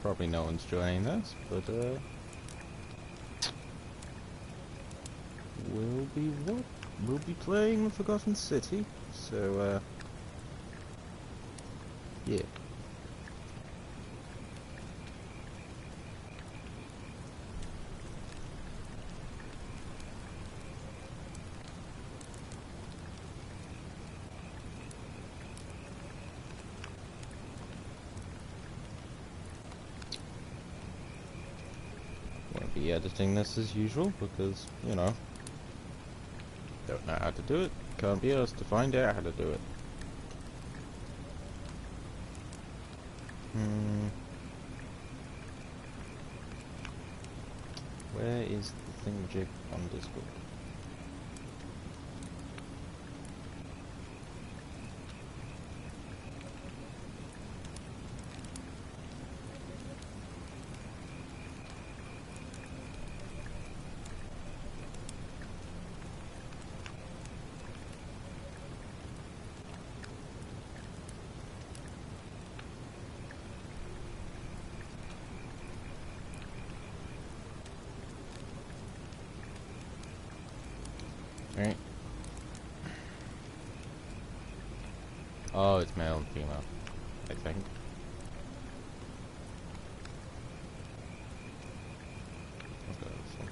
Probably no one's joining this, but we'll be playing the Forgotten City, so yeah. Won't be editing this as usual because, you know, don't know how to do it. Can't be asked to find out how to do it. Where is the thingamajig on Discord? Right. Oh, it's male and female, I think. Let's go with this one.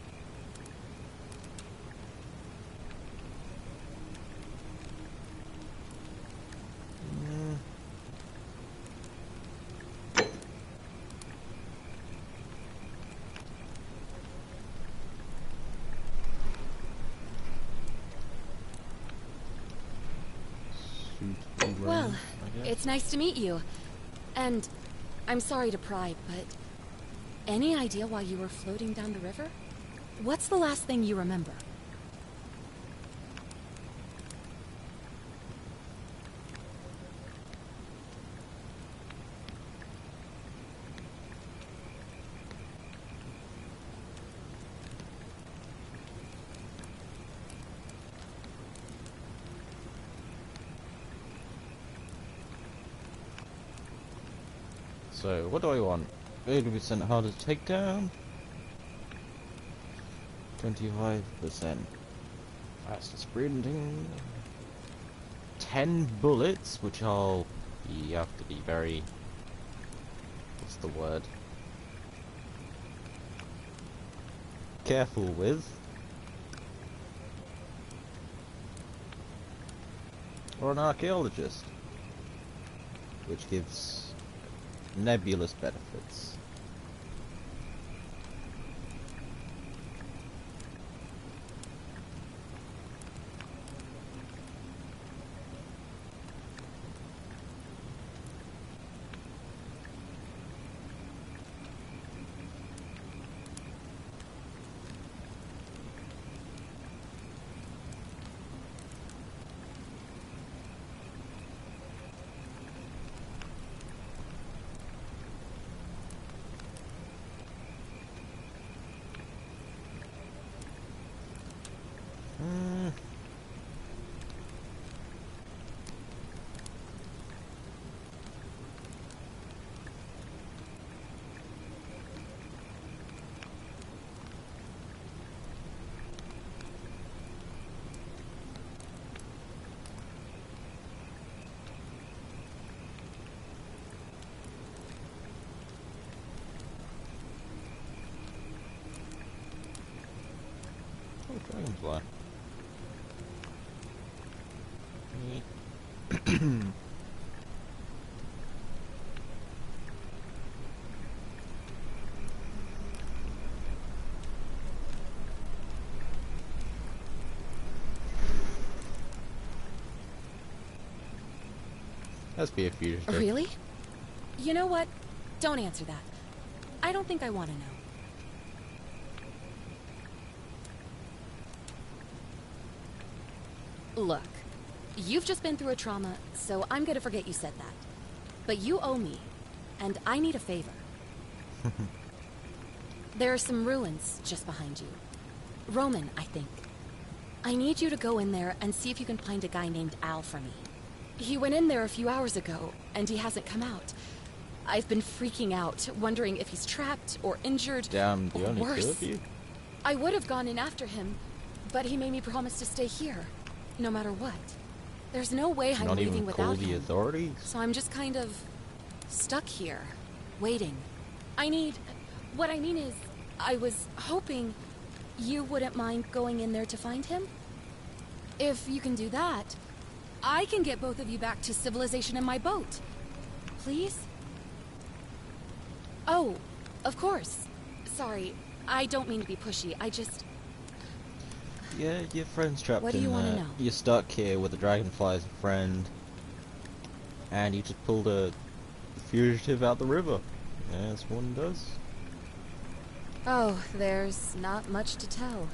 Well, it's nice to meet you. And I'm sorry to pry, but any idea why you were floating down the river? What's the last thing you remember? So, what do I want? 80% harder to take down. 25% faster sprinting. 10 bullets, which you have to be very... what's the word? Careful with. Or an archaeologist. Which gives nebulous benefits. Dragonfly. Must be a fugitive. Really? You know what? Don't answer that. I don't think I want to know. Look, you've just been through a trauma, so I'm gonna forget you said that. But you owe me, and I need a favor. There are some ruins just behind you. Roman, I think. I need you to go in there and see if you can find a guy named Al for me. He went in there a few hours ago, and he hasn't come out. I've been freaking out, wondering if he's trapped or injured Damn, the or only two worse. of you? I would have gone in after him, but he made me promise to stay here, no matter what. There's no way I'm Not leaving even call without the him. authorities? So I'm just kind of stuck here, waiting. What I mean is, I was hoping you wouldn't mind going in there to find him. If you can do that, I can get both of you back to civilization in my boat. Please? Oh, of course. Sorry, I don't mean to be pushy. Yeah, your friend's trapped What do in you there. wanna know? You're stuck here with the dragonfly as a friend. And you just pulled a fugitive out the river. Yeah, that's what one does. Oh, there's not much to tell.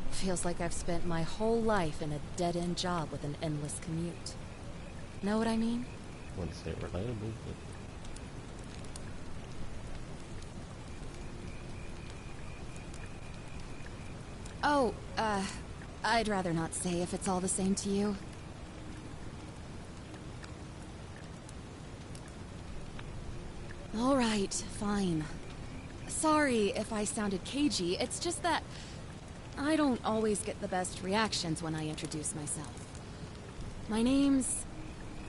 Feels like I've spent my whole life in a dead-end job with an endless commute. Know what I mean? Wouldn't say relatable, but... Oh, I'd rather not say if it's all the same to you. All right, fine. Sorry if I sounded cagey, it's just that I don't always get the best reactions when I introduce myself. My name's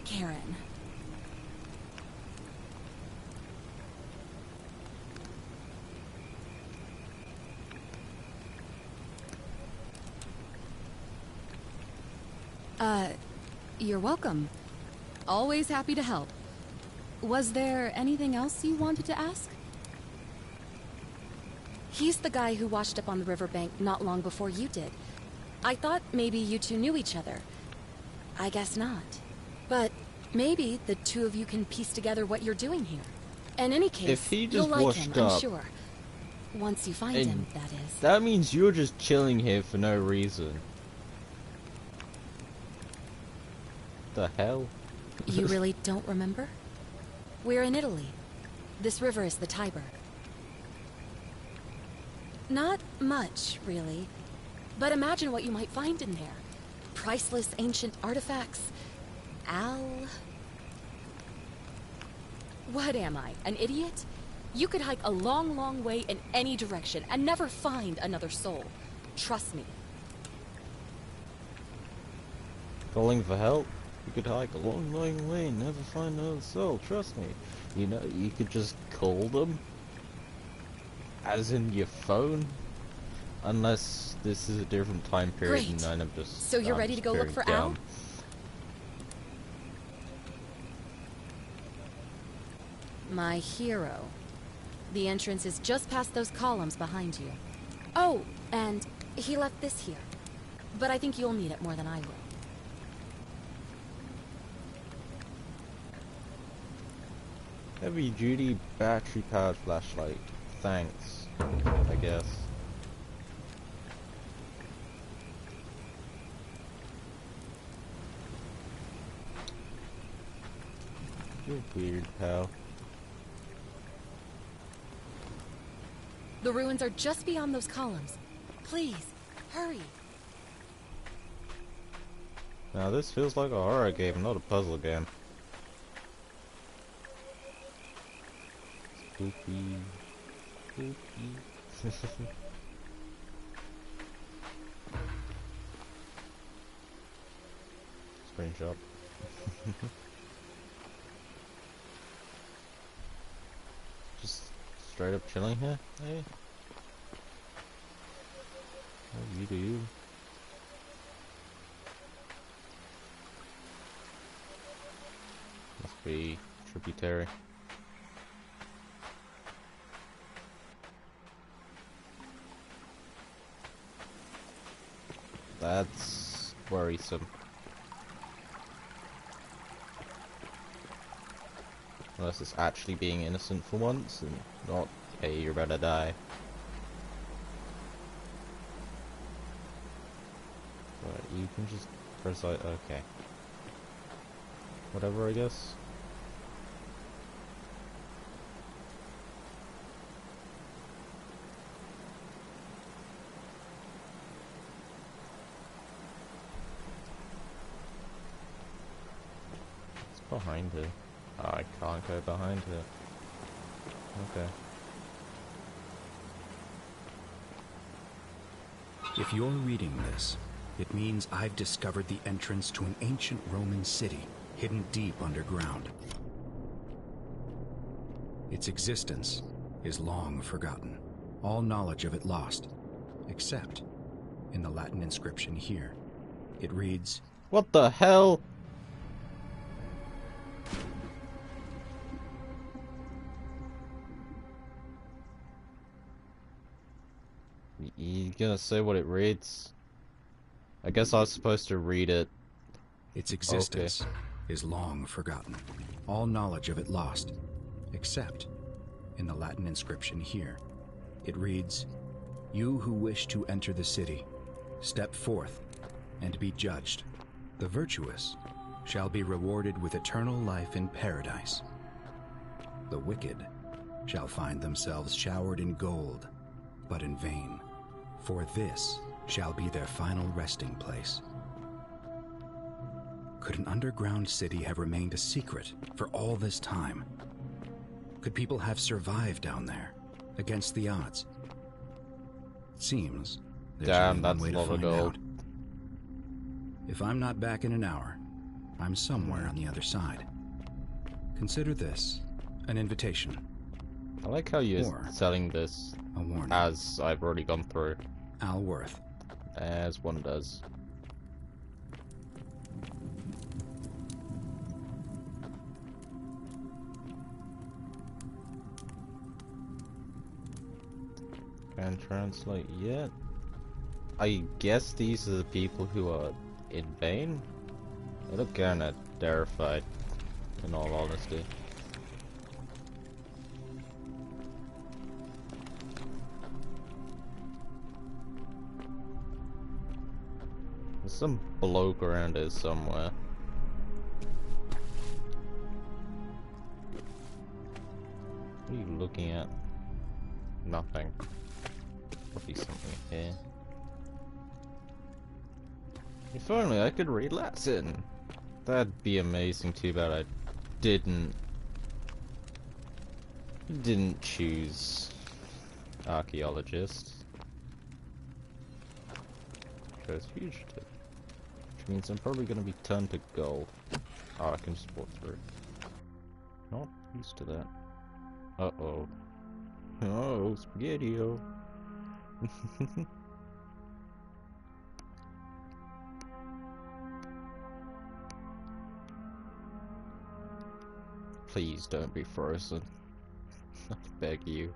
Karen. You're welcome. Always happy to help. Was there anything else you wanted to ask? He's the guy who washed up on the riverbank not long before you did. I thought maybe you two knew each other. I guess not. But maybe the two of you can piece together what you're doing here. In any case, If he you'll just like washed him, up, I'm sure. Once you find and him, that is. that means you're just chilling here for no reason. The hell? You really don't remember? We're in Italy. This river is the Tiber. Not much, really. But imagine what you might find in there. Priceless ancient artifacts. What am I, an idiot? You could hike a long, long way in any direction and never find another soul. Trust me. Calling for help? You could hike a long, long way and never find another soul, trust me. You know, you could just call them. As in your phone. Unless this is a different time period. Great. And I'm just... So you're I'm ready to just go look very for dumb. Al? My hero. The entrance is just past those columns behind you. Oh, and he left this here. But I think you'll need it more than I will. Heavy duty battery powered flashlight. Thanks, I guess. You're weird, pal. The ruins are just beyond those columns. Please, hurry. Now this feels like a horror game, not a puzzle game. Spooky. Spooky. Screenshot. Just straight up chilling here, hey? Oh, you do you. Must be tributary. That's worrisome. Unless it's actually being innocent for once and not, hey, you're about to die. But you can just press I, okay. Whatever, I guess. It's behind her. Oh, I can't go behind her. Okay. If you're reading this, it means I've discovered the entrance to an ancient Roman city hidden deep underground. Its existence is long forgotten, all knowledge of it lost, except in the Latin inscription here. It reads, What the hell? You gonna say what it reads? I guess I was supposed to read it. its existence is long forgotten, all knowledge of it lost, except in the Latin inscription here. It reads, "You who wish to enter the city, step forth and be judged. The virtuous shall be rewarded with eternal life in paradise. The wicked shall find themselves showered in gold, but in vain, for this shall be their final resting place." Could an underground city have remained a secret for all this time? Could people have survived down there, against the odds? It seems there's Damn, only one that's way a to lot of find gold. out. If I'm not back in an hour, I'm somewhere on the other side. Consider this an invitation, I like how you're Or selling this a warning. as I've already gone through, Al Worth. as one does. Can't translate yet. I guess these are the people who are in Bane? I look kinda terrified, in all honesty. There's some bloke around here somewhere. What are you looking at? Nothing. Probably something here. If only I could read Latin. That'd be amazing. Too bad I didn't choose archaeologist. Chose fugitive, which means I'm probably gonna be turned to gold. Oh, I can just walk through. Not used to that. Uh oh. Oh, spaghetti-o. Please don't be frozen. I beg you.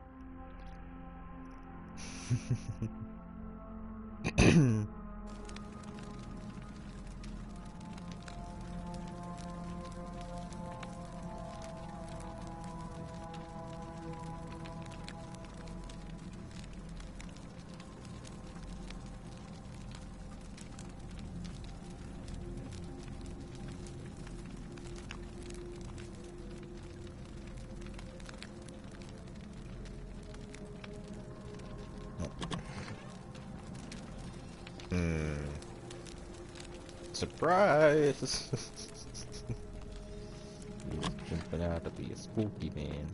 Surprise! He's jumping out to be a spooky man.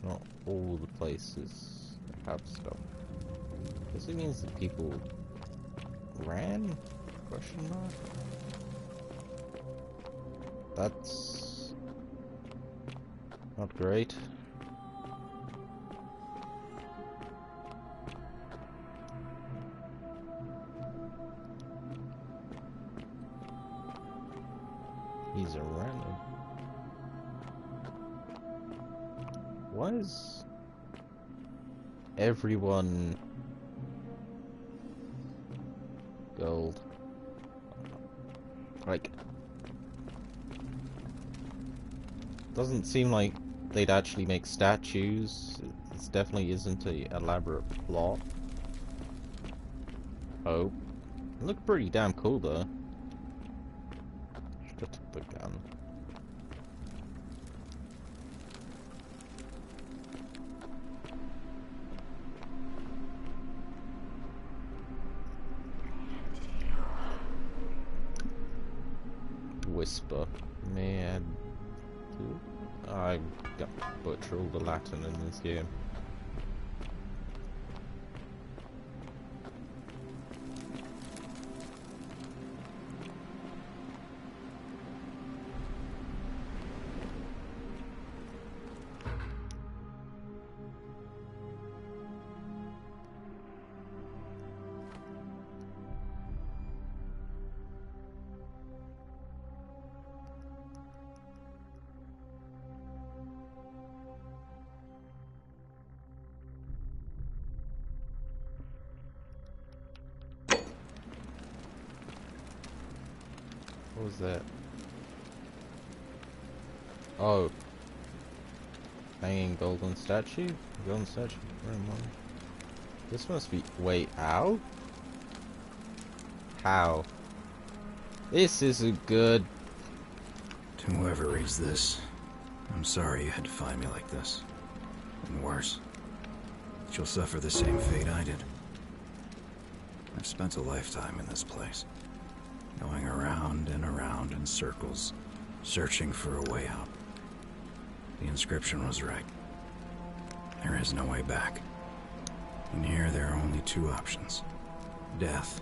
Not all the places have stuff. Does it mean that people ran? Question mark? That's not great. He's a random. Why is everyone gold? Like, doesn't seem like they'd actually make statues. This definitely isn't a elaborate plot. Oh, it looked pretty damn cool though. Should have took the gun. whisper. Man. I got butcher all the Latin in this game. What was that? Oh. Hanging golden statue? Golden statue? Where am I? This must be... Wait, how? How? This isn't good. To whoever reads this, I'm sorry you had to find me like this. And worse, that you'll suffer the same fate I did. I've spent a lifetime in this place, going around and around in circles, searching for a way out. The inscription was right. There is no way back. And here there are only two options. Death,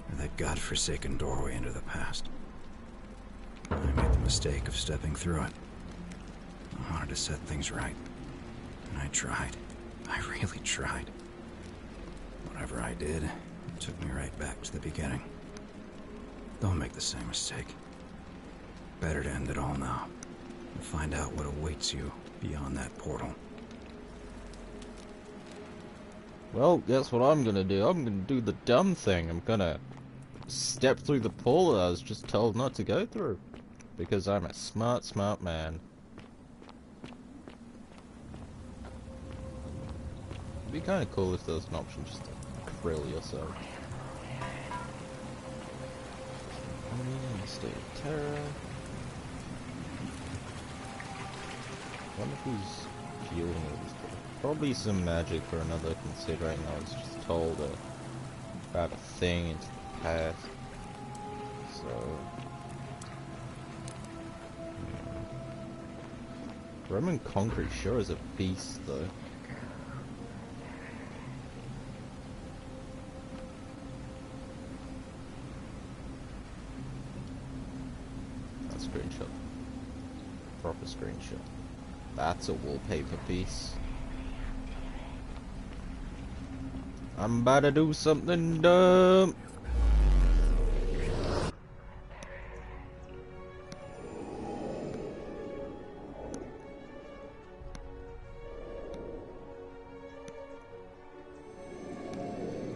or that godforsaken doorway into the past. I made the mistake of stepping through it. I wanted to set things right. And I tried. I really tried. Whatever I did, it took me right back to the beginning. Don't make the same mistake. Better to end it all now, and find out what awaits you beyond that portal. Well, guess what I'm gonna do? I'm gonna do the dumb thing. I'm gonna step through the portal I was just told not to go through. Because I'm a smart, smart man. It'd be kinda cool if there was an option just to krill yourself. State of terror. Wonder who's healing all this. Probably some magic or another, considering I was just told about a thing into the past. So Roman concrete sure is a beast though. Screenshot. Proper screenshot. That's a wallpaper piece. I'm about to do something dumb.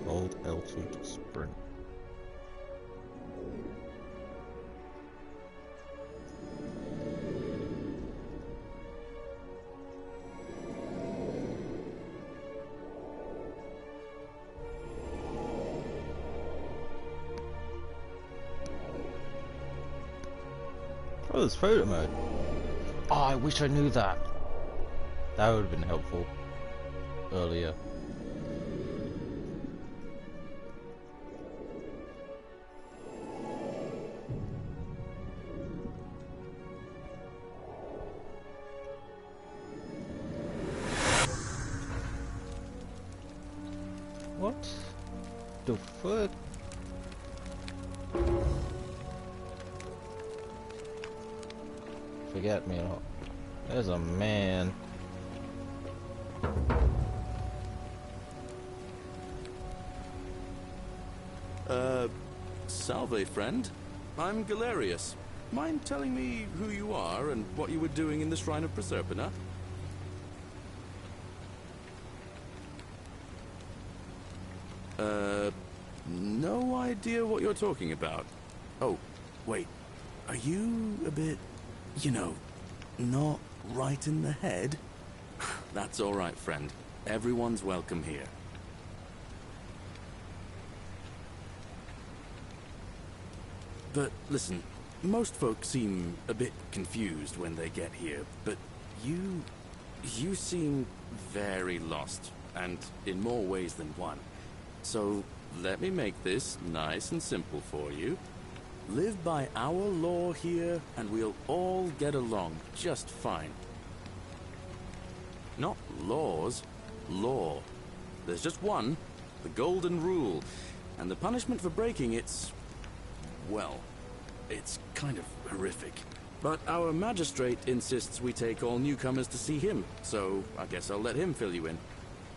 Hold L2 to sprint. Oh, there's photo mode. Oh, I wish I knew that. That would have been helpful earlier. What the fuck? Forget me not. There's a man. Salve, friend. I'm Galleon. Mind telling me who you are and what you were doing in the Shrine of Proserpina? No idea what you're talking about. Oh, wait. Are you a bit, you know, not right in the head? That's all right, friend. Everyone's welcome here. But listen, most folks seem a bit confused when they get here, but you seem very lost, and in more ways than one. So let me make this nice and simple for you. Live by our law here, and we'll all get along just fine. Not laws, law. There's just one, the golden rule, and the punishment for breaking it's... well, it's kind of horrific. But our magistrate insists we take all newcomers to see him, so I guess I'll let him fill you in.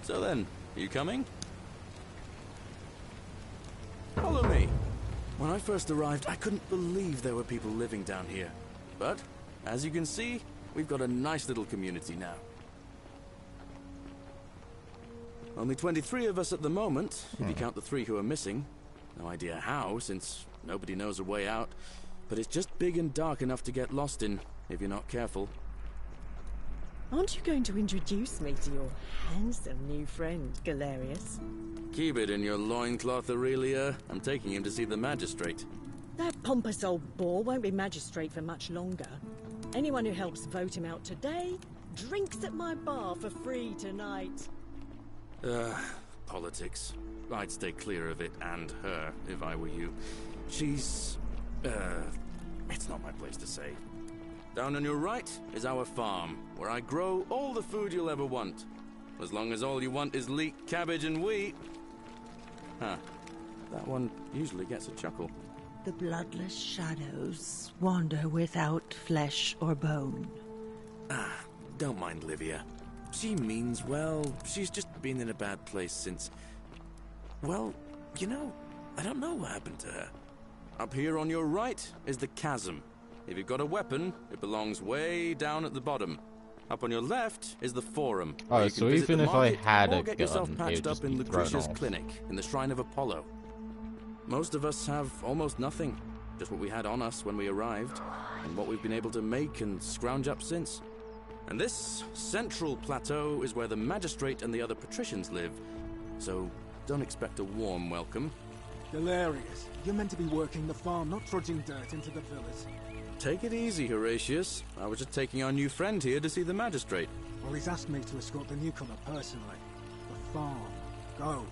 So then, you coming? Follow me. When I first arrived, I couldn't believe there were people living down here. But, as you can see, we've got a nice little community now. Only 23 of us at the moment, if you count the 3 who are missing. No idea how, since nobody knows a way out. But it's just big and dark enough to get lost in, if you're not careful. Aren't you going to introduce me to your handsome new friend, Galerius? Keep it in your loincloth, Aurelia. I'm taking him to see the magistrate. That pompous old bore won't be magistrate for much longer. Anyone who helps vote him out today drinks at my bar for free tonight. Politics. I'd stay clear of it and her, if I were you. She's... it's not my place to say. Down on your right is our farm, where I grow all the food you'll ever want. As long as all you want is leek, cabbage, and wheat. Huh. That one usually gets a chuckle. The bloodless shadows wander without flesh or bone. Don't mind Livia. She means well. She's just been in a bad place since... well, you know, I don't know what happened to her. Up here on your right is the chasm. If you've got a weapon, it belongs way down at the bottom. Up on your left is the forum. Oh, so even if I had a get yourself gun, it patched would up just in be thrown Lucretia's off. clinic in the Shrine of Apollo. Most of us have almost nothing, just what we had on us when we arrived, and what we've been able to make and scrounge up since. And this central plateau is where the magistrate and the other patricians live, so don't expect a warm welcome. Galerius, you're meant to be working the farm, not trudging dirt into the villas. Take it easy, Horatius. I was just taking our new friend here to see the magistrate. Well, he's asked me to escort the newcomer personally. The farm. Go.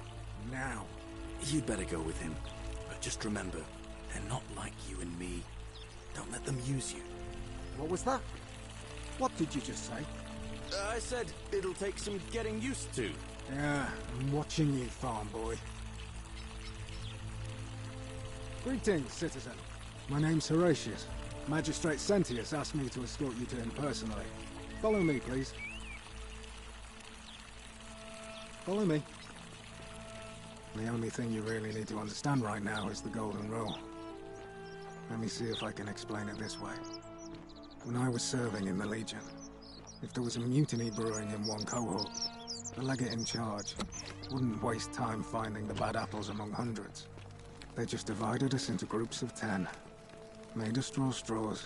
Now. You'd better go with him. But just remember, they're not like you and me. Don't let them use you. What was that? What did you just say? I said it'll take some getting used to. Yeah, I'm watching you, farm boy. Greetings, citizen. My name's Horatius. Magistrate Sentius asked me to escort you to him personally. Follow me, please. Follow me. The only thing you really need to understand right now is the Golden Rule. Let me see if I can explain it this way. When I was serving in the Legion, if there was a mutiny brewing in one cohort, the legate in charge wouldn't waste time finding the bad apples among hundreds. They just divided us into groups of 10. Made us draw straws,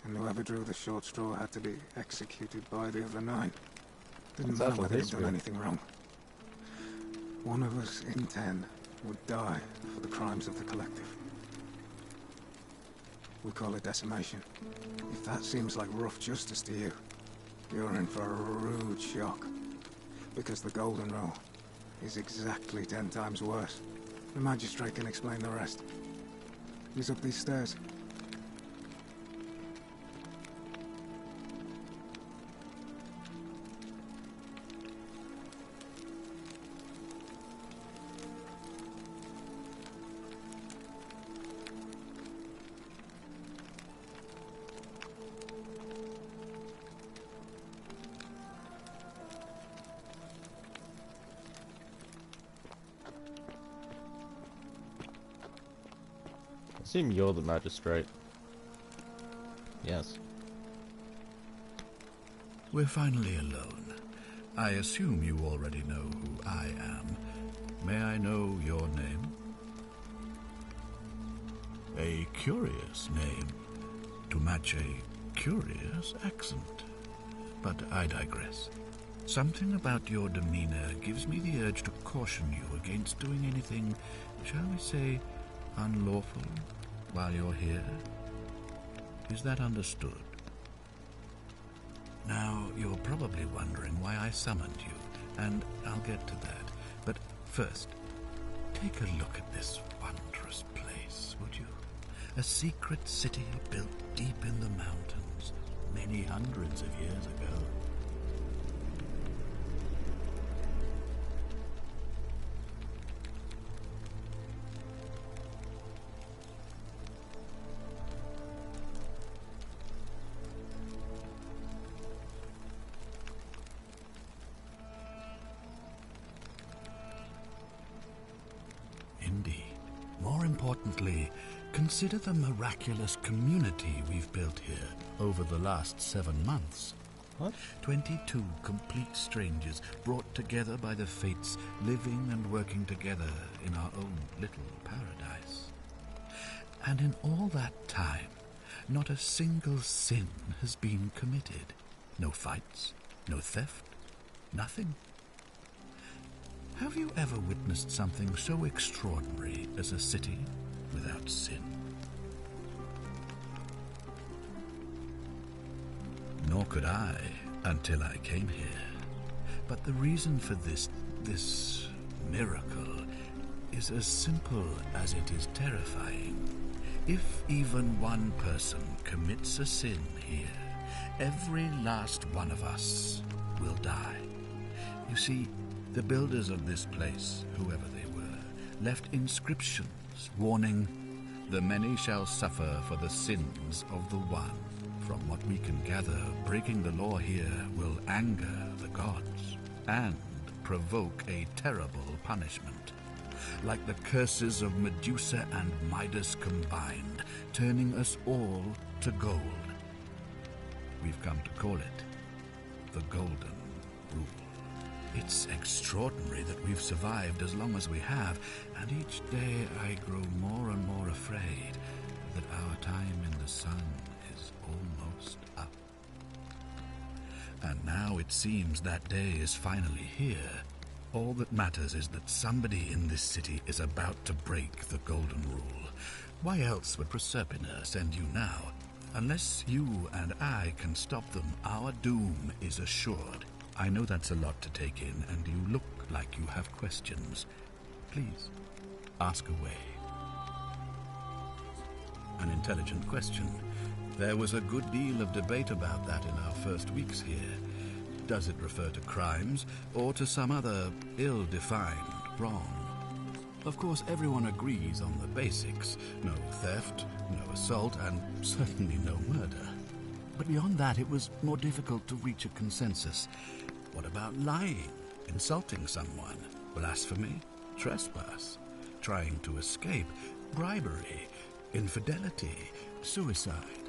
and whoever drew the short straw had to be executed by the other 9. Didn't matter whether they'd done anything wrong. One of us in 10 would die for the crimes of the collective. We call it decimation. If that seems like rough justice to you, you're in for a rude shock. Because the Golden Rule is exactly 10 times worse. The magistrate can explain the rest. He's up these stairs. I assume you're the magistrate. Yes. We're finally alone. I assume you already know who I am. May I know your name? A curious name, to match a curious accent. But I digress. Something about your demeanor gives me the urge to caution you against doing anything, shall we say, unlawful while you're here. Is that understood? Now, you're probably wondering why I summoned you, and I'll get to that. But first, take a look at this wondrous place, would you? A secret city built deep in the mountains, many hundreds of years ago. Indeed. More importantly, consider the miraculous community we've built here over the last 7 months. What? 22 complete strangers brought together by the fates, living and working together in our own little paradise. And in all that time, not a single sin has been committed. No fights, no theft, nothing. Have you ever witnessed something so extraordinary as a city without sin? Nor could I until I came here. But the reason for this miracle is as simple as it is terrifying. If even one person commits a sin here, every last one of us will die. You see, the builders of this place, whoever they were, left inscriptions warning, "The many shall suffer for the sins of the one." From what we can gather, breaking the law here will anger the gods and provoke a terrible punishment, like the curses of Medusa and Midas combined, turning us all to gold. We've come to call it the Golden Rule. It's extraordinary that we've survived as long as we have, and each day I grow more and more afraid that our time in the sun is almost up. And now it seems that day is finally here. All that matters is that somebody in this city is about to break the Golden Rule. Why else would Proserpina send you now? Unless you and I can stop them, our doom is assured. I know that's a lot to take in, and you look like you have questions. Please, ask away. An intelligent question. There was a good deal of debate about that in our first weeks here. Does it refer to crimes, or to some other ill-defined wrong? Of course, everyone agrees on the basics. No theft, no assault, and certainly no murder. But beyond that, it was more difficult to reach a consensus. What about lying, insulting someone, blasphemy, trespass, trying to escape, bribery, infidelity, suicide?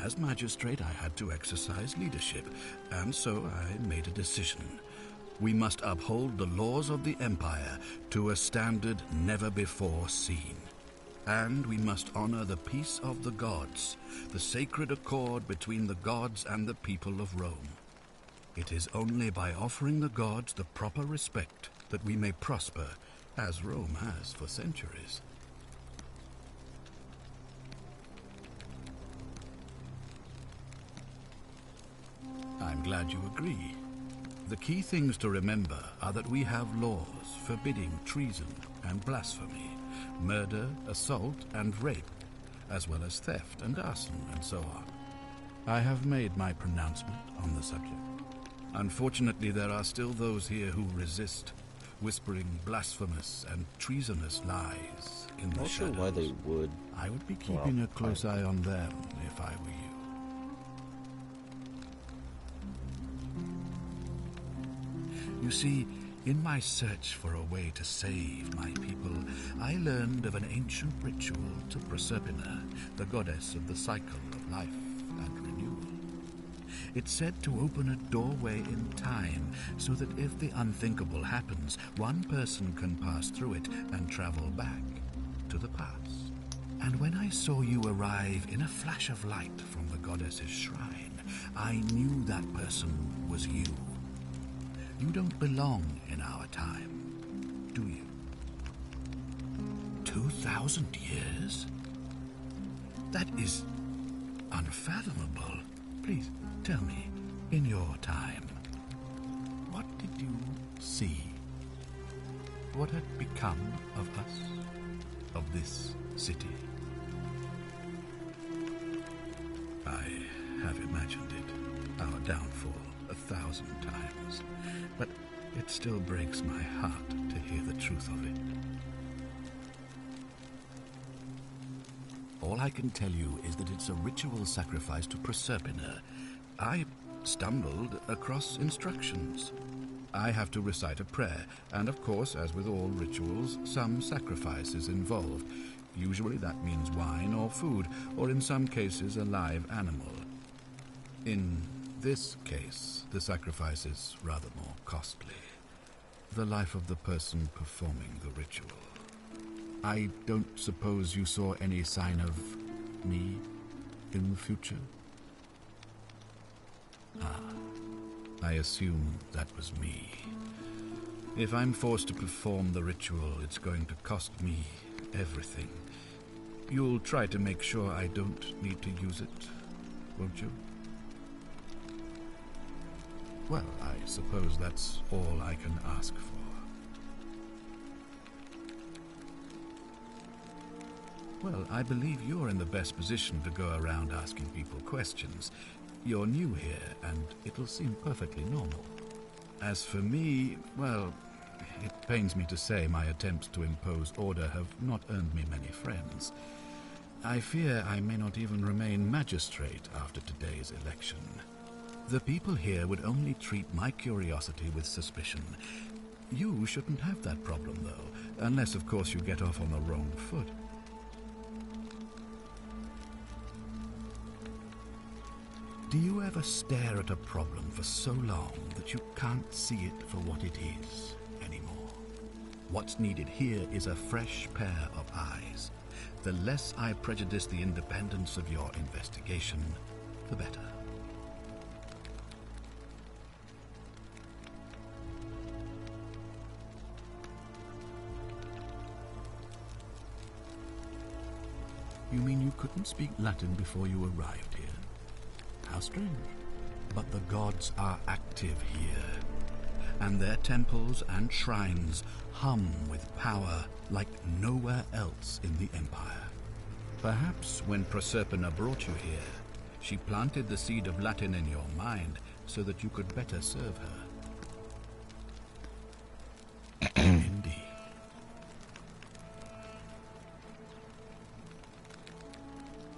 As magistrate, I had to exercise leadership, and so I made a decision. We must uphold the laws of the Empire to a standard never before seen. And we must honor the peace of the gods, the sacred accord between the gods and the people of Rome. It is only by offering the gods the proper respect that we may prosper, as Rome has for centuries. I'm glad you agree. The key things to remember are that we have laws forbidding treason and blasphemy, murder, assault, and rape, as well as theft and arson, and so on. I have made my pronouncement on the subject. Unfortunately, there are still those here who resist, whispering blasphemous and treasonous lies in the Not sure shadows. why they would. I would be keeping a close eye on them if I were you. You see, in my search for a way to save my people, I learned of an ancient ritual to Proserpina, the goddess of the cycle of life and renewal. It's said to open a doorway in time, so that if the unthinkable happens, one person can pass through it and travel back to the past. And when I saw you arrive in a flash of light from the goddess's shrine, I knew that person was you. You don't belong in our time, do you? 2,000 years? That is unfathomable. Please, tell me, in your time, what did you see? What had become of us, of this city? I have imagined it, our downfall, 1,000 times. But it still breaks my heart to hear the truth of it. All I can tell you is that it's a ritual sacrifice to Proserpina. I stumbled across instructions. I have to recite a prayer, and of course, as with all rituals, some sacrifice is involved. Usually that means wine or food, or in some cases a live animal. In this case, the sacrifice is rather more costly. The life of the person performing the ritual. I don't suppose you saw any sign of me in the future? Ah, I assume that was me. If I'm forced to perform the ritual, it's going to cost me everything. You'll try to make sure I don't need to use it, won't you? Well, I suppose that's all I can ask for. Well, I believe you're in the best position to go around asking people questions. You're new here, and it'll seem perfectly normal. As for me, well, it pains me to say my attempts to impose order have not earned me many friends. I fear I may not even remain magistrate after today's election. The people here would only treat my curiosity with suspicion. You shouldn't have that problem, though, unless, of course, you get off on the wrong foot. Do you ever stare at a problem for so long that you can't see it for what it is anymore? What's needed here is a fresh pair of eyes. The less I prejudice the independence of your investigation, the better. You mean you couldn't speak Latin before you arrived here? How strange. But the gods are active here, and their temples and shrines hum with power like nowhere else in the Empire. Perhaps when Proserpina brought you here, she planted the seed of Latin in your mind so that you could better serve her. Indeed.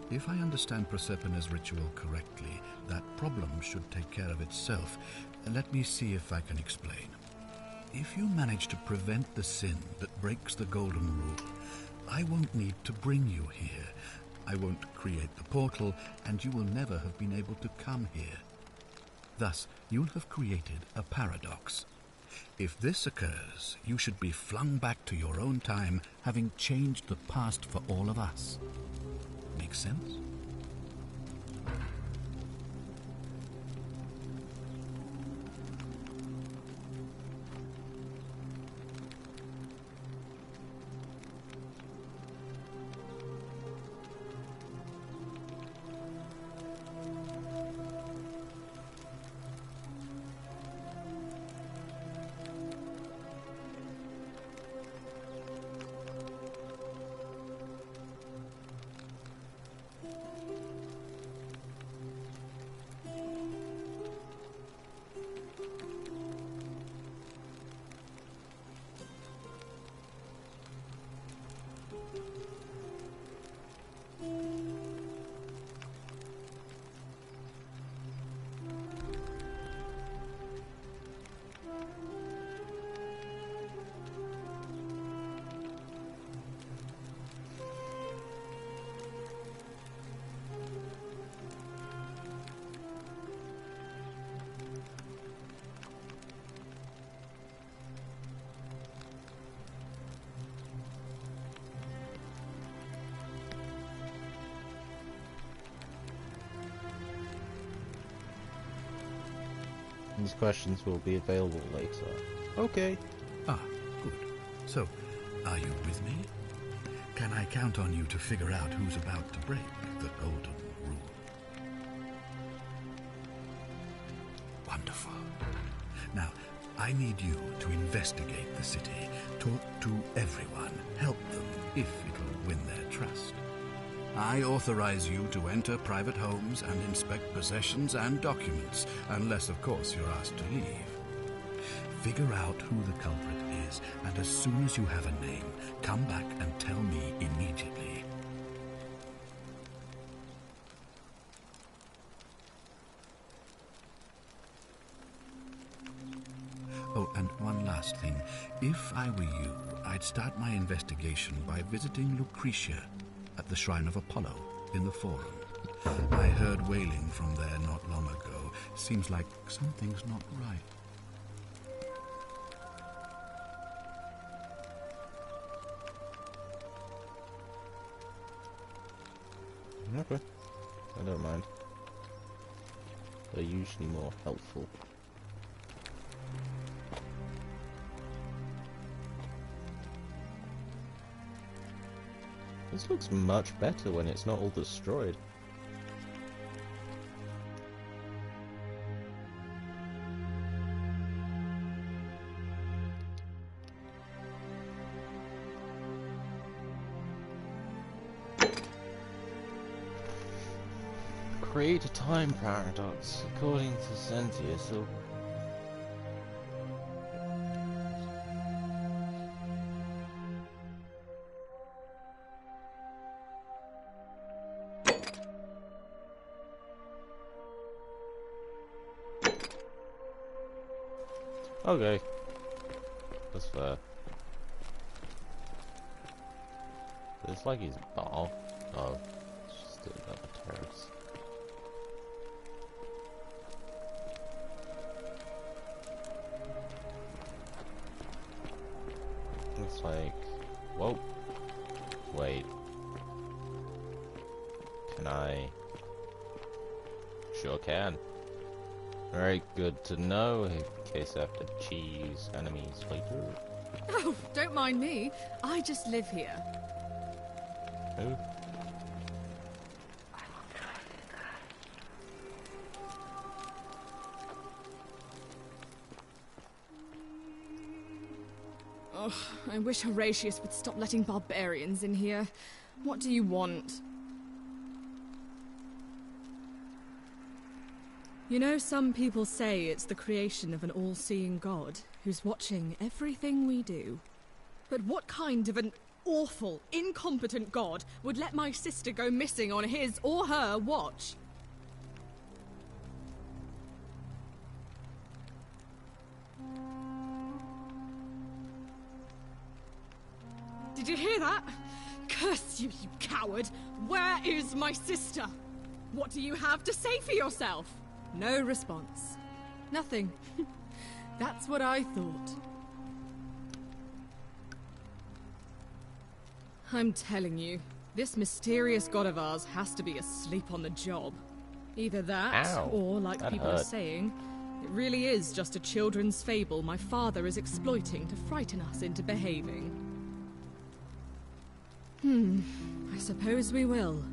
If I understand Proserpina's ritual correctly, that problem should take care of itself. Let me see if I can explain. If you manage to prevent the sin that breaks the Golden Rule, I won't need to bring you here. I won't create the portal, and you will never have been able to come here. Thus, you'll have created a paradox. If this occurs, you should be flung back to your own time, having changed the past for all of us. Make sense? These questions will be available later. Okay. Ah, good. So, are you with me? Can I count on you to figure out who's about to break the Golden Rule? Wonderful. Now, I need you to investigate the city, talk to everyone, help them if it'll win their trust. I authorize you to enter private homes and inspect possessions and documents, unless, of course, you're asked to leave. Figure out who the culprit is, and as soon as you have a name, come back and tell me immediately. Oh, and one last thing. If I were you, I'd start my investigation by visiting Lucretia at the Shrine of Apollo in the Forum. I heard wailing from there not long ago. Seems like something's not right. Okay. I don't mind. They're usually more helpful. This looks much better when it's not all destroyed. Create a time paradox, according to Cynthia, so... Okay. That's fair. It's like he's bar. Oh, it's just another terrace. It's like, whoa, wait, can I? Sure can. Very good to know, in case I have to cheese enemies later. Oh, don't mind me, I just live here. Who? Oh, I wish Horatius would stop letting barbarians in here. What do you want? You know, some people say it's the creation of an all-seeing god who's watching everything we do. But what kind of an awful, incompetent god would let my sister go missing on his or her watch? Did you hear that? Curse you, you coward! Where is my sister? What do you have to say for yourself? No response. Nothing. That's what I thought. I'm telling you, this mysterious god of ours has to be asleep on the job. Either that, Ow, or, like that people hurt. are saying, it really is just a children's fable my father is exploiting to frighten us into behaving. I suppose we will.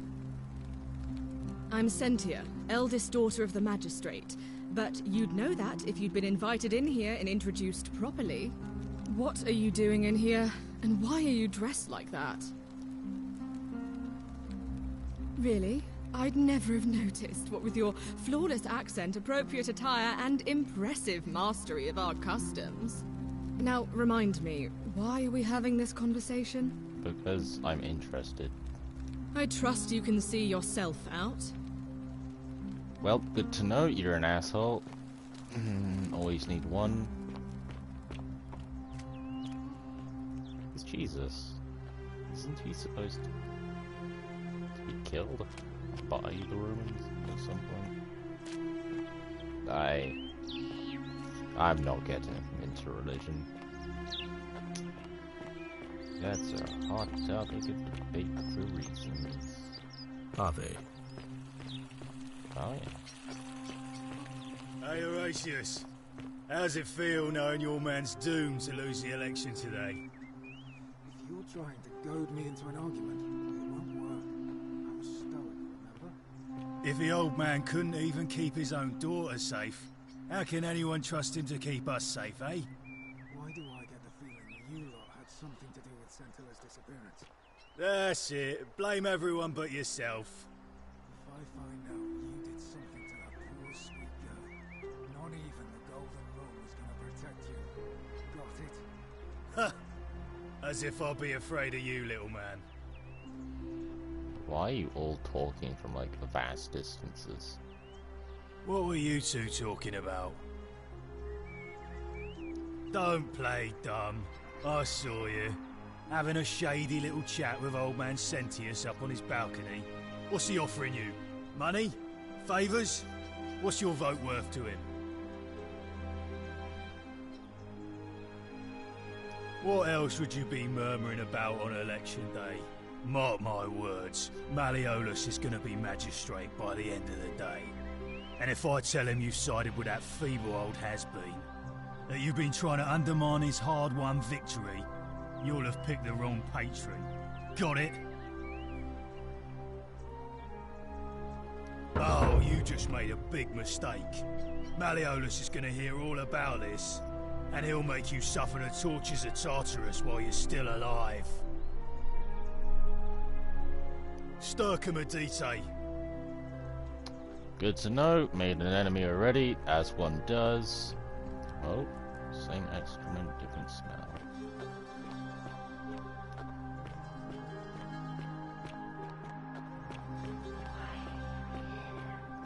I'm Cynthia, eldest daughter of the magistrate, but you'd know that if you'd been invited in here and introduced properly. What are you doing in here, and why are you dressed like that? Really? I'd never have noticed, what with your flawless accent, appropriate attire, and impressive mastery of our customs. Now, remind me, why are we having this conversation? Because I'm interested. I trust you can see yourself out. Well, good to know you're an asshole. Always need one. It's Jesus. Isn't he supposed to be killed by the Romans at some point? I'm not getting into religion. That's a hot topic of debate for reasons. Are they? Oh yeah. Hey Horatius, how's it feel knowing your man's doomed to lose the election today? If you're trying to goad me into an argument, it won't work. I was stoic, remember? If the old man couldn't even keep his own daughter safe, how can anyone trust him to keep us safe, eh? Why do I get the feeling you lot had something to do with Centilla's disappearance? That's it. Blame everyone but yourself. If I find out you did something to that poor sweet girl, not even the Golden Rule is gonna protect you. Got it? Huh. As if I'll be afraid of you, little man. Why are you all talking from, like, vast distances? What were you two talking about? Don't play dumb. I saw you. Having a shady little chat with old man Sentius up on his balcony. What's he offering you? Money? Favours? What's your vote worth to him? What else would you be murmuring about on election day? Mark my words, Malleolus is going to be magistrate by the end of the day. And if I tell him you sided with that feeble old has-been, that you've been trying to undermine his hard-won victory, you'll have picked the wrong patron. Got it? Oh, you just made a big mistake. Malleolus is going to hear all about this, and he'll make you suffer the tortures of Tartarus while you're still alive. Stircum Adite. Good to know. Made an enemy already, as one does. Oh, same excrement, different smell.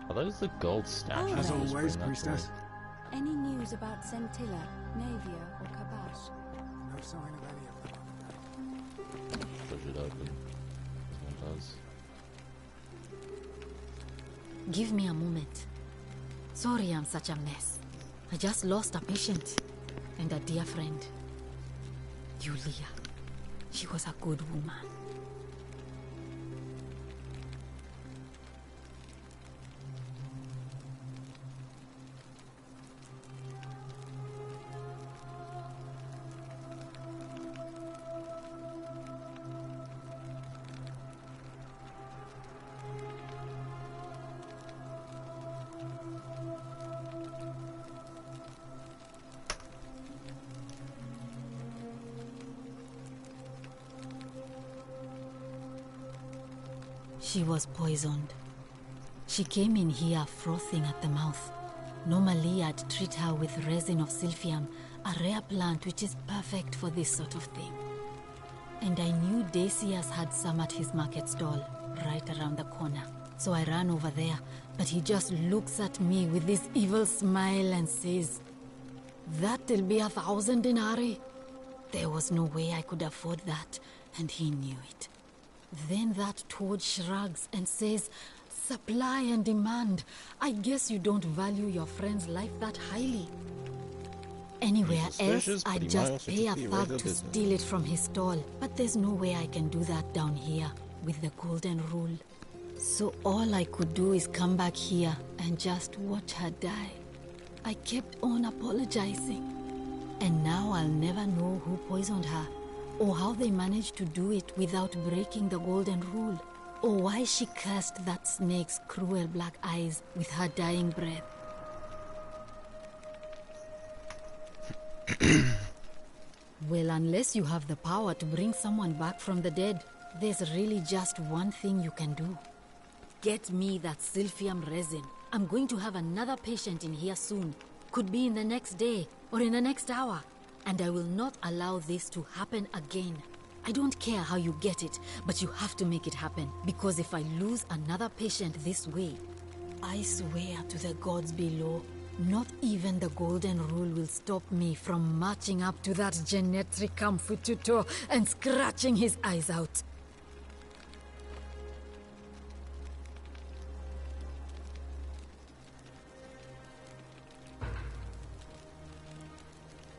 Are those the gold statues? As that just always, bring that to priestess. me? Any news about Centilla, Navia, or Kabash? No sign of any of them. Push it open. This one does. Give me a moment. Sorry I'm such a mess. I just lost a patient and a dear friend. Julia. She was a good woman. She was poisoned. She came in here frothing at the mouth. Normally I'd treat her with resin of silphium, a rare plant which is perfect for this sort of thing. And I knew Decius had some at his market stall, right around the corner. So I ran over there, but he just looks at me with this evil smile and says, "That'll be 1,000 denarii." There was no way I could afford that, and he knew it. Then that toad shrugs and says, "Supply and demand. I guess you don't value your friend's life that highly." Anywhere else, I'd just pay a thug to steal it from his stall. But there's no way I can do that down here with the Golden Rule. So all I could do is come back here and just watch her die. I kept on apologizing. And now I'll never know who poisoned her, or how they managed to do it without breaking the Golden Rule, or why she cursed that snake's cruel black eyes with her dying breath. Well, unless you have the power to bring someone back from the dead, there's really just one thing you can do. Get me that silphium resin. I'm going to have another patient in here soon. Could be in the next day, or in the next hour. And I will not allow this to happen again. I don't care how you get it, but you have to make it happen. Because if I lose another patient this way, I swear to the gods below, not even the Golden Rule will stop me from marching up to that Genetricum Fututo and scratching his eyes out.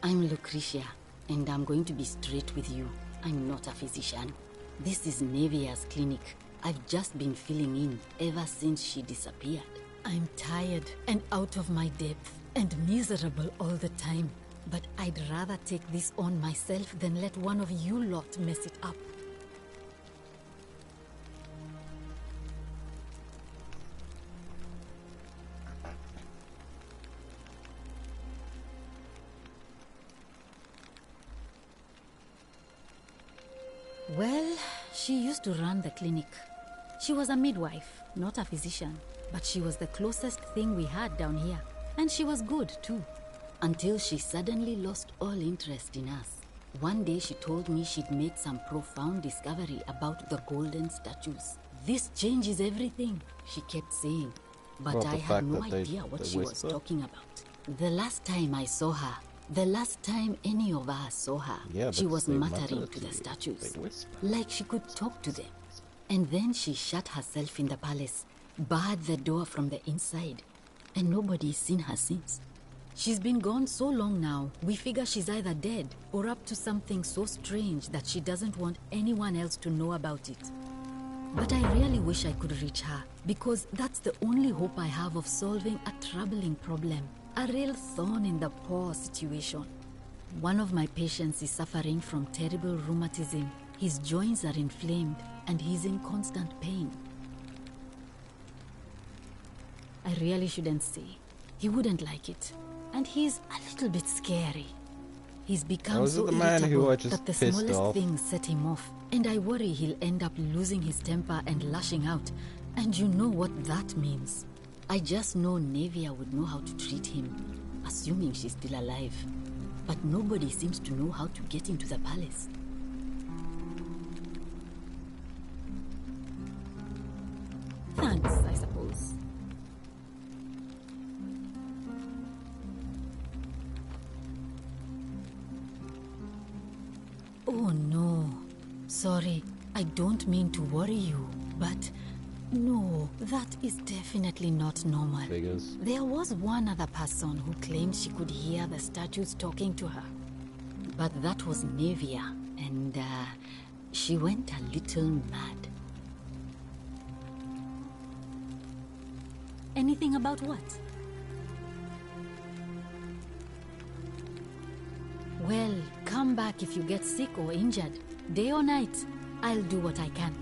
I'm Lucretia, and I'm going to be straight with you. I'm not a physician. This is Navia's clinic. I've just been filling in ever since she disappeared. I'm tired and out of my depth and miserable all the time. But I'd rather take this on myself than let one of you lot mess it up. Well, She used to run the clinic. She was a midwife, not a physician, but she was the closest thing we had down here. And she was good, too. Until she suddenly lost all interest in us. One day she told me she'd made some profound discovery about the golden statues. This changes everything, she kept saying. But I had no idea what she was talking about. The last time I saw her, the last time any of us saw her, she was muttering to the statues, like she could talk to them. And then she shut herself in the palace, barred the door from the inside, and nobody's seen her since. She's been gone so long now, we figure she's either dead or up to something so strange that she doesn't want anyone else to know about it. But I really wish I could reach her, because that's the only hope I have of solving a troubling problem, a real thorn in the paw situation. One of my patients is suffering from terrible rheumatism. His joints are inflamed and he's in constant pain. I really shouldn't say. He wouldn't like it. And he's a little bit scary. He's become so irritable that the smallest things set him off. And I worry he'll end up losing his temper and lashing out. And you know what that means. I just know Nevia would know how to treat him, assuming she's still alive. But nobody seems to know how to get into the palace. Thanks, I suppose. Oh no. Sorry, I don't mean to worry you, but no, that is definitely not normal. Figures. There was one other person who claimed she could hear the statues talking to her. But that was Nevia, and she went a little mad. Anything about what? Well, come back if you get sick or injured. Day or night, I'll do what I can.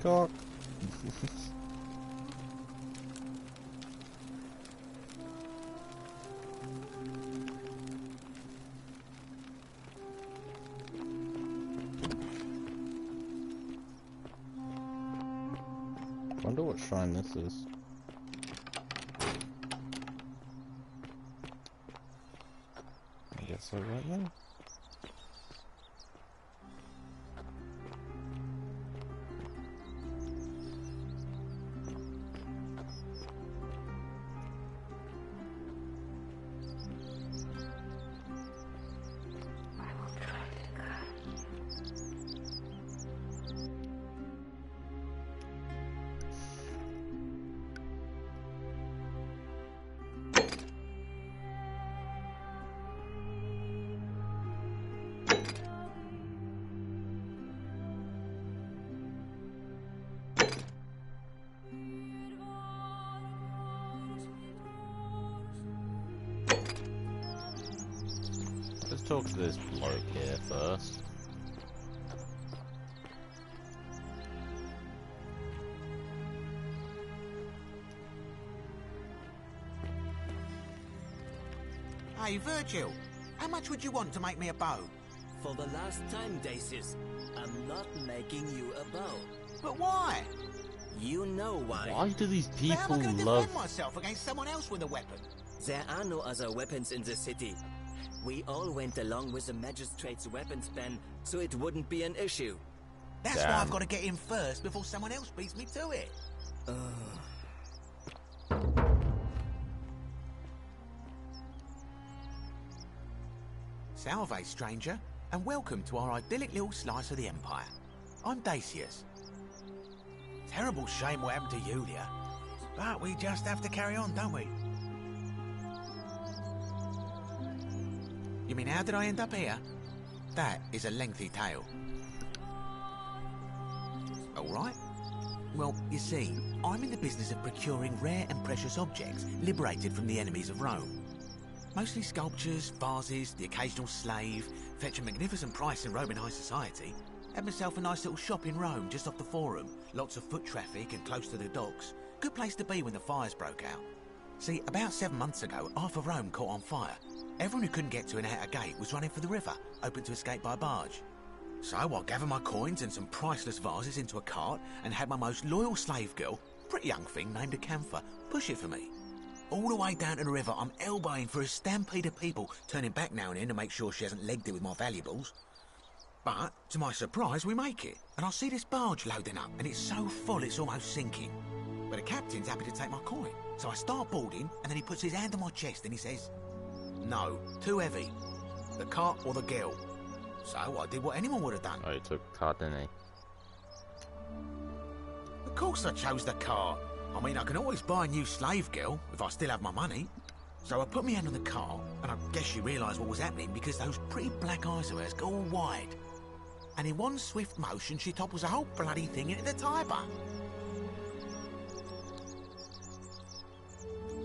Cock. Wonder what shrine this is. I guess I went there. Let's talk to this bloke here first. Hey, Virgil, how much would you want to make me a bow? For the last time, Dacius, I'm not making you a bow. But why? You know why. Why do these people How am I going to love... defend myself against someone else with a weapon? There are no other weapons in the city. We all went along with the magistrate's weapons ban, so it wouldn't be an issue. That's why I've got to get in first before someone else beats me to it. Salve, stranger, and welcome to our idyllic little slice of the Empire. I'm Dacius. Terrible shame what happened to Yulia, but we just have to carry on, don't we? You mean, how did I end up here? That is a lengthy tale. All right. Well, you see, I'm in the business of procuring rare and precious objects liberated from the enemies of Rome. Mostly sculptures, vases, the occasional slave, fetch a magnificent price in Roman high society. Had myself a nice little shop in Rome, just off the Forum. Lots of foot traffic and close to the docks. Good place to be when the fires broke out. See, about 7 months ago, half of Rome caught on fire. Everyone who couldn't get to an outer gate was running for the river, open to escape by barge. So I gathered my coins and some priceless vases into a cart and had my most loyal slave girl, pretty young thing named Acantha, push it for me. All the way down to the river, I'm elbowing for a stampede of people, turning back now and then to make sure she hasn't legged it with my valuables. But, to my surprise, we make it, and I see this barge loading up, and it's so full it's almost sinking. But the captain's happy to take my coin, so I start boarding, and then he puts his hand on my chest and he says, "No, too heavy. The cart or the girl." So I did what anyone would have done. Oh, he took cart, didn't he? Of course I chose the cart. I mean, I can always buy a new slave girl if I still have my money. So I put my hand on the cart, and I guess she realised what was happening because those pretty black eyes of hers go all wide. And in one swift motion, she topples the whole bloody thing into the Tiber.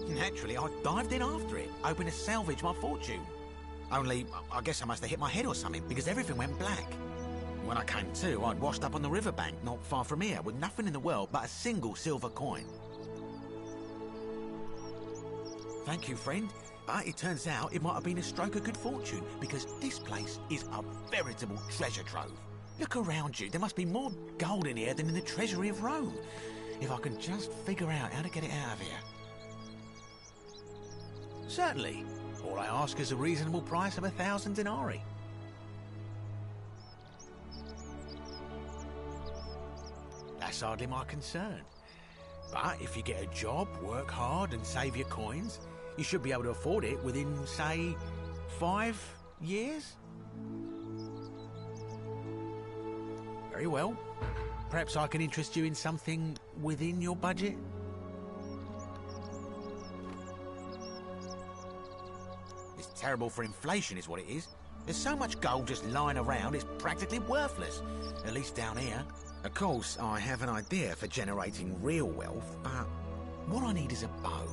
Naturally, I dived in after it, hoping to salvage my fortune. Only, I guess I must have hit my head or something, because everything went black. When I came to, I'd washed up on the riverbank, not far from here, with nothing in the world but a single silver coin. Thank you, friend. But it turns out it might have been a stroke of good fortune, because this place is a veritable treasure trove. Look around you, there must be more gold in here than in the treasury of Rome. If I can just figure out how to get it out of here. Certainly. All I ask is a reasonable price of 1,000 denarii. That's hardly my concern. But if you get a job, work hard and save your coins, you should be able to afford it within, say, 5 years? Very well. Perhaps I can interest you in something within your budget? It's terrible for inflation is what it is. There's so much gold just lying around, it's practically worthless. At least down here. Of course, I have an idea for generating real wealth, but what I need is a bow.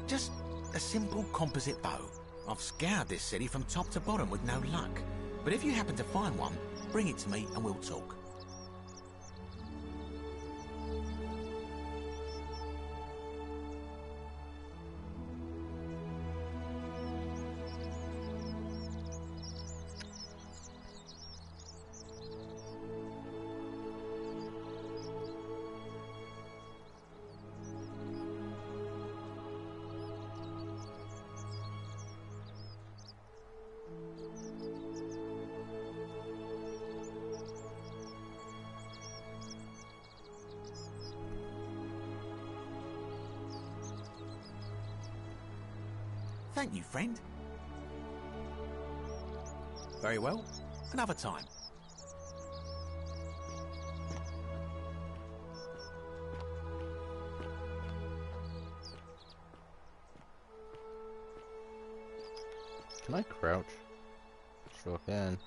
Just a simple composite bow. I've scoured this city from top to bottom with no luck. But if you happen to find one, bring it to me and we'll talk. Thank you, friend. Very well. Another time. Can I crouch? Sure can.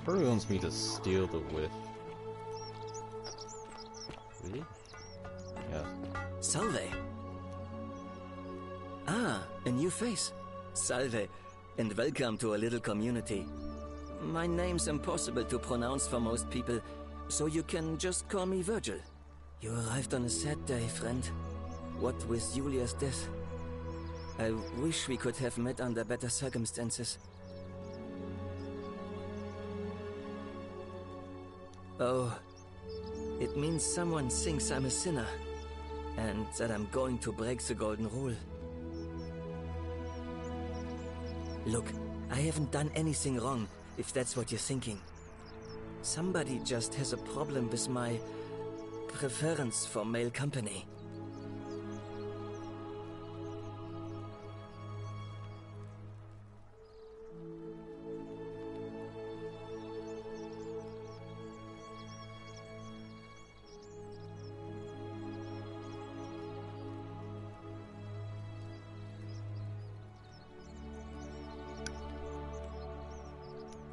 Probably wants me to steal the whiff. Really? Yeah. Salve. Ah, a new face. Salve, and welcome to a little community. My name's impossible to pronounce for most people, so you can just call me Virgil. You arrived on a sad day, friend. What with Julia's death? I wish we could have met under better circumstances. Oh, it means someone thinks I'm a sinner, and that I'm going to break the golden rule. Look, I haven't done anything wrong, if that's what you're thinking. Somebody just has a problem with my preference for male company.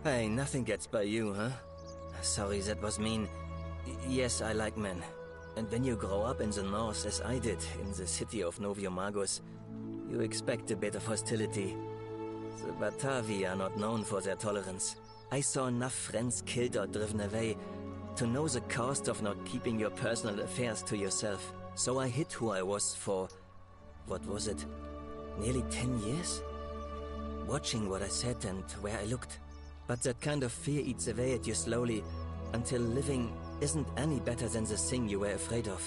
Hey, nothing gets by you, huh? Sorry, that was mean. Yes, I like men. And when you grow up in the north, as I did, in the city of Noviomagus, you expect a bit of hostility. The Batavi are not known for their tolerance. I saw enough friends killed or driven away to know the cost of not keeping your personal affairs to yourself. So I hid who I was for, what was it, nearly 10 years? Watching what I said and where I looked. But that kind of fear eats away at you slowly, until living isn't any better than the thing you were afraid of.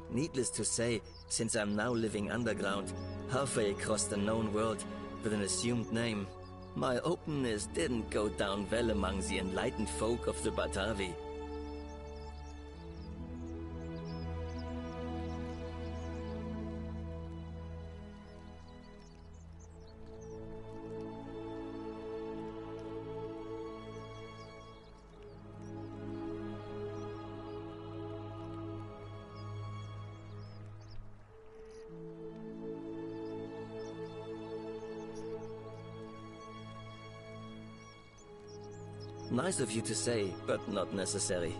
Needless to say, since I'm now living underground, halfway across the known world, with an assumed name, my openness didn't go down well among the enlightened folk of the Batavi. Nice of you to say, but not necessary.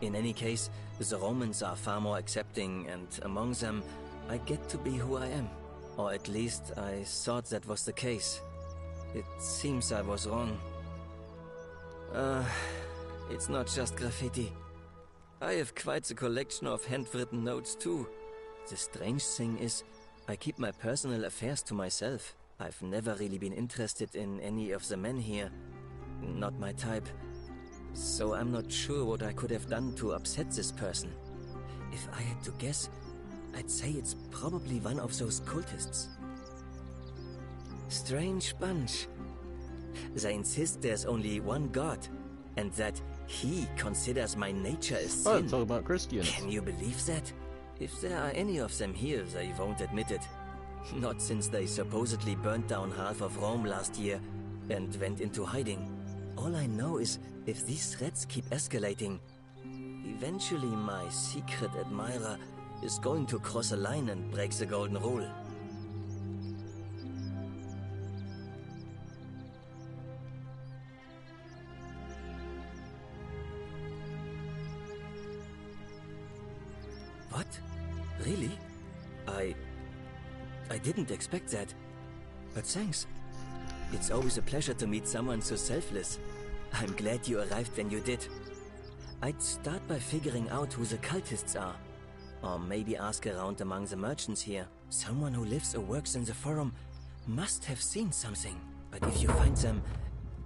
In any case, the Romans are far more accepting, and among them, I get to be who I am. Or at least, I thought that was the case. It seems I was wrong. It's not just graffiti. I have quite a collection of handwritten notes too. The strange thing is, I keep my personal affairs to myself. I've never really been interested in any of the men here. Not my type. So I'm not sure what I could have done to upset this person. If I had to guess, I'd say it's probably one of those cultists. Strange bunch. They insist there's only one god, and that he considers my nature as sin. Oh, it's all about Christians. Can you believe that? If there are any of them here, they won't admit it. Not since they supposedly burnt down half of Rome last year and went into hiding. All I know is, if these threats keep escalating, eventually my secret admirer is going to cross a line and break the golden rule. What? Really? I didn't expect that. But thanks. It's always a pleasure to meet someone so selfless. I'm glad you arrived when you did. I'd start by figuring out who the cultists are. Or maybe ask around among the merchants here. Someone who lives or works in the forum must have seen something. But if you find them,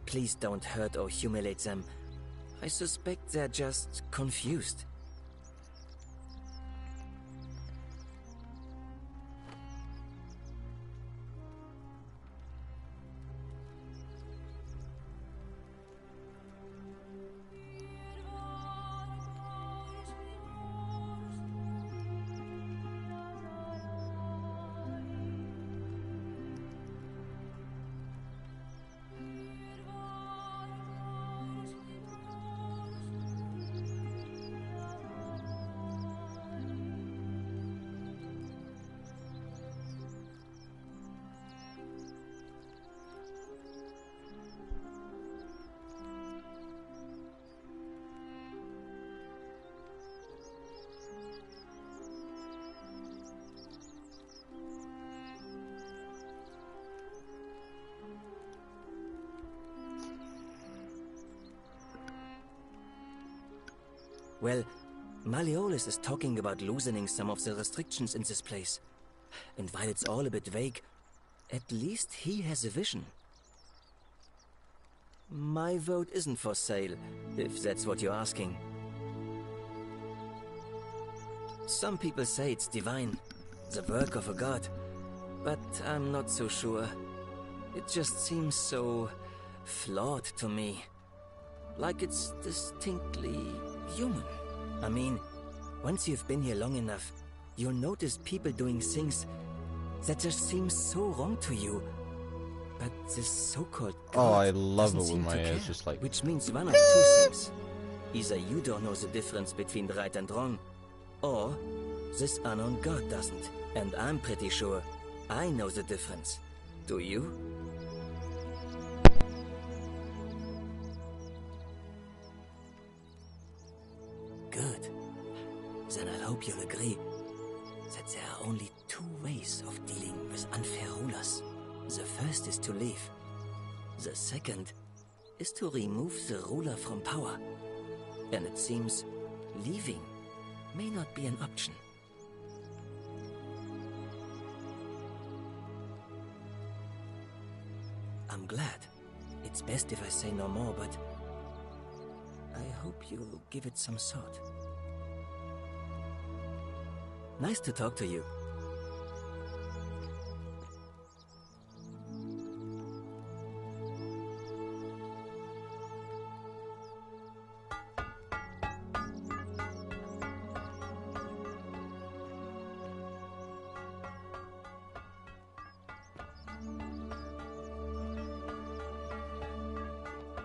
please don't hurt or humiliate them. I suspect they're just confused. Well, Malleolus is talking about loosening some of the restrictions in this place. And while it's all a bit vague, at least he has a vision. My vote isn't for sale, if that's what you're asking. Some people say it's divine, the work of a god, but I'm not so sure. It just seems so flawed to me. Like it's distinctly human. I mean, once you've been here long enough, you'll notice people doing things that just seem so wrong to you. But this so-called god I love it doesn't when seem my to hair's care, just like... which means one of two things. Either you don't know the difference between right and wrong, or this unknown god doesn't. And I'm pretty sure I know the difference. Do you? Good. Then I hope you'll agree that there are only two ways of dealing with unfair rulers. The first is to leave. The second is to remove the ruler from power. And it seems leaving may not be an option. I'm glad. It's best if I say no more, but I hope you'll give it some thought. Nice to talk to you.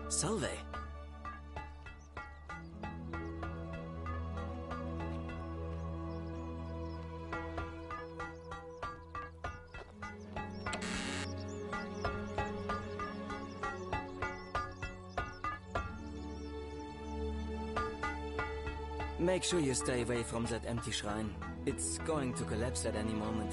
Salve. Make sure you stay away from that empty shrine. It's going to collapse at any moment.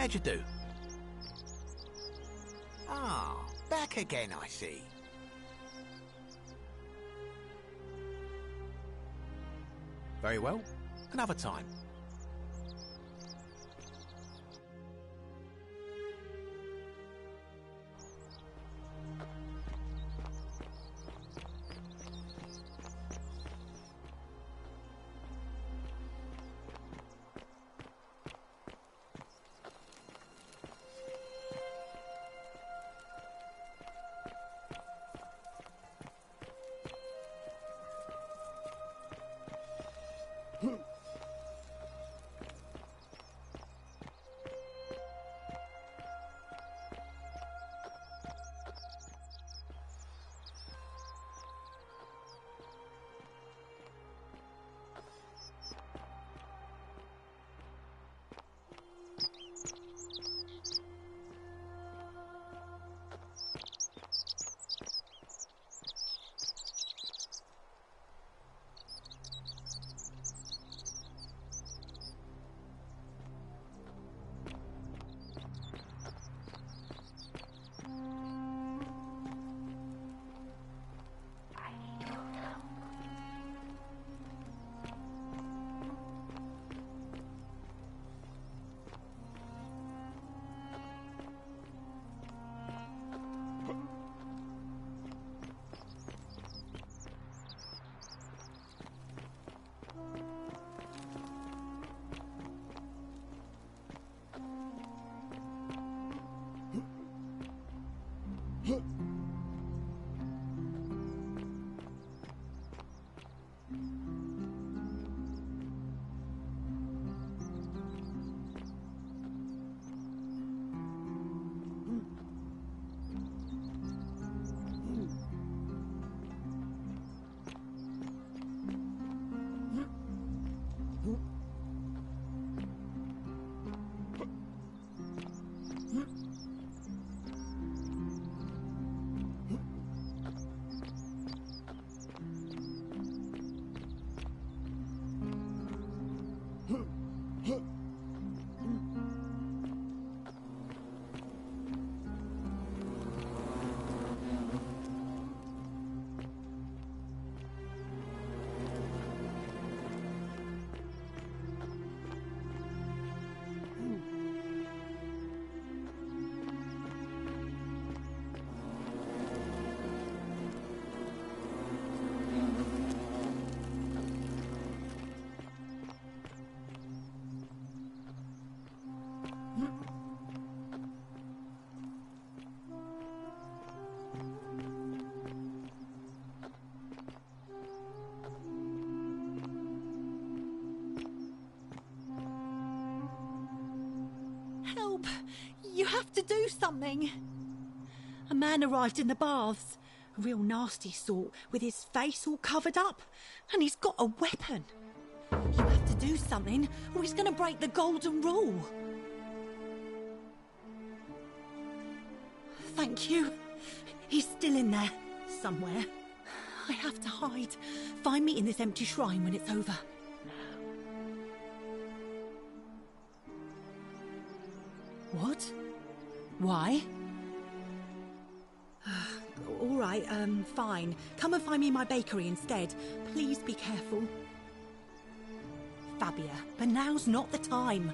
How'd you do? Ah, back again, I see. Very well. Another time. have to do something. A man arrived in the baths. A real nasty sort, with his face all covered up. And he's got a weapon. You have to do something, or he's going to break the golden rule. Thank you. He's still in there, somewhere. I have to hide. Find me in this empty shrine when it's over. What? Why? All right, fine. Come and find me in my bakery instead. Please be careful. Fabia, but now's not the time.